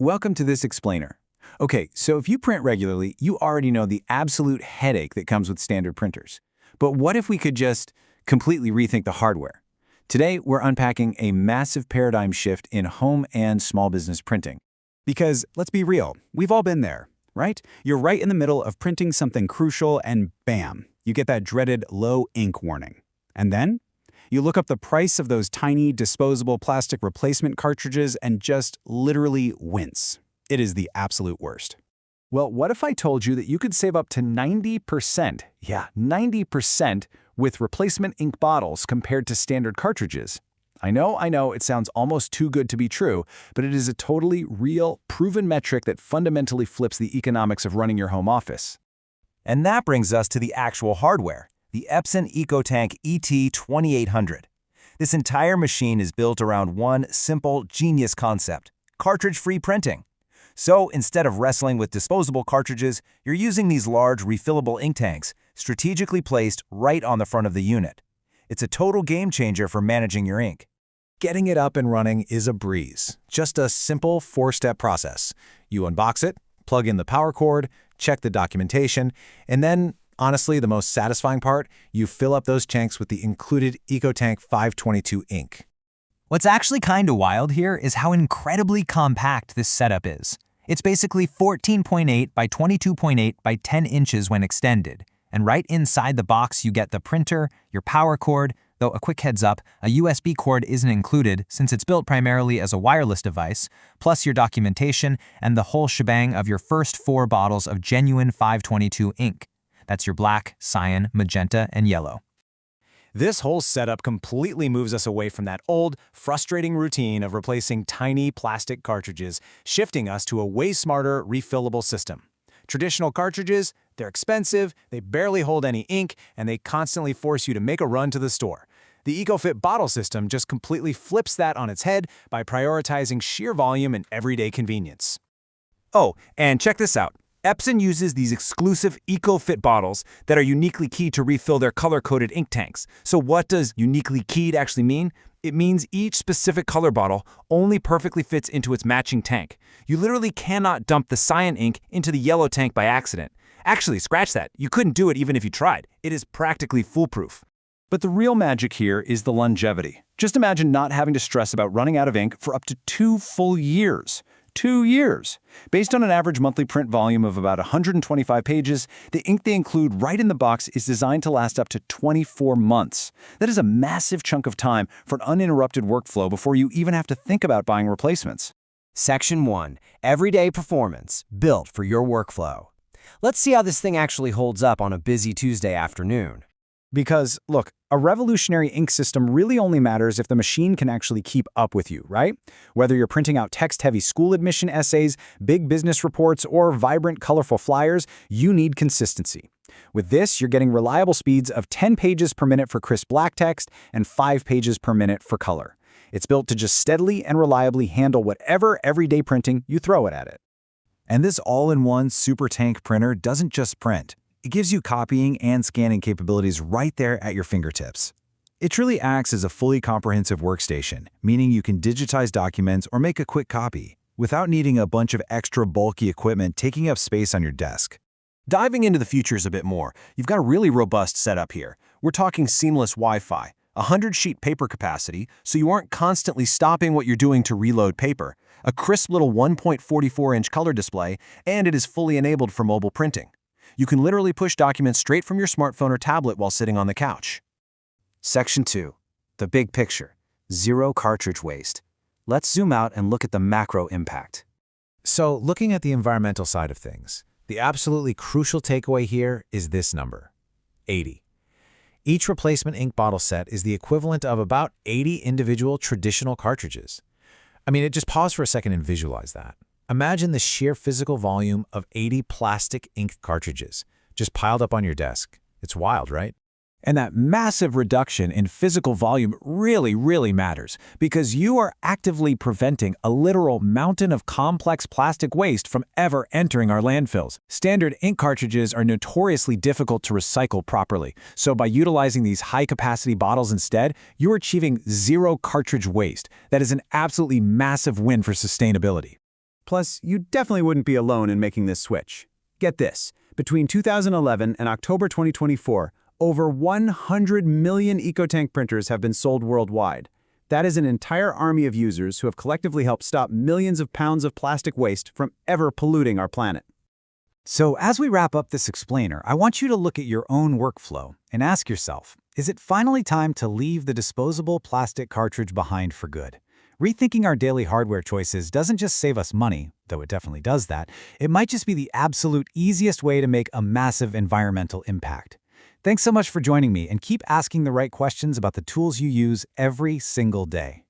Welcome to this explainer. Okay, so if you print regularly, you already know the absolute headache that comes with standard printers. But what if we could just completely rethink the hardware? Today, we're unpacking a massive paradigm shift in home and small business printing. Because, let's be real, we've all been there, right? You're right in the middle of printing something crucial and bam, you get that dreaded low ink warning. And then, you look up the price of those tiny, disposable plastic replacement cartridges and just literally wince. It is the absolute worst. Well, what if I told you that you could save up to 90%, yeah, 90% with replacement ink bottles compared to standard cartridges? I know, it sounds almost too good to be true, but it is a totally real, proven metric that fundamentally flips the economics of running your home office. And that brings us to the actual hardware, the Epson EcoTank ET-2800. This entire machine is built around one simple, genius concept: cartridge-free printing. So instead of wrestling with disposable cartridges, you're using these large, refillable ink tanks, strategically placed right on the front of the unit. It's a total game changer for managing your ink. Getting it up and running is a breeze. Just a simple 4-step process. You unbox it, plug in the power cord, check the documentation, and then, honestly, the most satisfying part, you fill up those tanks with the included EcoTank 522 ink. What's actually kinda wild here is how incredibly compact this setup is. It's basically 14.8 by 22.8 by 10 inches when extended. And right inside the box you get the printer, your power cord, though a quick heads up, a USB cord isn't included since it's built primarily as a wireless device, plus your documentation and the whole shebang of your first 4 bottles of genuine 522 ink. That's your black, cyan, magenta, and yellow. This whole setup completely moves us away from that old, frustrating routine of replacing tiny plastic cartridges, shifting us to a way smarter, refillable system. Traditional cartridges, they're expensive, they barely hold any ink, and they constantly force you to make a run to the store. The EcoFit bottle system just completely flips that on its head by prioritizing sheer volume and everyday convenience. Oh, and check this out. Epson uses these exclusive EcoFit bottles that are uniquely keyed to refill their color-coded ink tanks. So what does uniquely keyed actually mean? It means each specific color bottle only perfectly fits into its matching tank. You literally cannot dump the cyan ink into the yellow tank by accident. Actually, scratch that. You couldn't do it even if you tried. It is practically foolproof. But the real magic here is the longevity. Just imagine not having to stress about running out of ink for up to 2 full years. 2 years. Based on an average monthly print volume of about 125 pages, the ink they include right in the box is designed to last up to 24 months. That is a massive chunk of time for an uninterrupted workflow before you even have to think about buying replacements. Section 1. Everyday performance, built for your workflow. Let's see how this thing actually holds up on a busy Tuesday afternoon. Because, look, a revolutionary ink system really only matters if the machine can actually keep up with you, right? Whether you're printing out text-heavy school admission essays, big business reports, or vibrant, colorful flyers, you need consistency. With this, you're getting reliable speeds of 10 pages per minute for crisp black text and 5 pages per minute for color. It's built to just steadily and reliably handle whatever everyday printing you throw it at it. And this all-in-one super tank printer doesn't just print. It gives you copying and scanning capabilities right there at your fingertips. It truly acts as a fully comprehensive workstation, meaning you can digitize documents or make a quick copy without needing a bunch of extra bulky equipment taking up space on your desk. Diving into the futures a bit more, you've got a really robust setup here. We're talking seamless Wi-Fi, 100-sheet paper capacity, so you aren't constantly stopping what you're doing to reload paper, a crisp little 1.44-inch color display, and it is fully enabled for mobile printing. You can literally push documents straight from your smartphone or tablet while sitting on the couch. Section 2. The big picture. Zero cartridge waste. Let's zoom out and look at the macro impact. So, looking at the environmental side of things, the absolutely crucial takeaway here is this number: 80. Each replacement ink bottle set is the equivalent of about 80 individual traditional cartridges. I mean, just pause for a second and visualize that. Imagine the sheer physical volume of 80 plastic ink cartridges just piled up on your desk. It's wild, right? And that massive reduction in physical volume really matters because you are actively preventing a literal mountain of complex plastic waste from ever entering our landfills. Standard ink cartridges are notoriously difficult to recycle properly, so by utilizing these high-capacity bottles instead, you're achieving zero cartridge waste. That is an absolutely massive win for sustainability. Plus, you definitely wouldn't be alone in making this switch. Get this, between 2011 and October 2024, over 100 million EcoTank printers have been sold worldwide. That is an entire army of users who have collectively helped stop millions of pounds of plastic waste from ever polluting our planet. So as we wrap up this explainer, I want you to look at your own workflow and ask yourself, is it finally time to leave the disposable plastic cartridge behind for good? Rethinking our daily hardware choices doesn't just save us money, though it definitely does that. It might just be the absolute easiest way to make a massive environmental impact. Thanks so much for joining me, and keep asking the right questions about the tools you use every single day.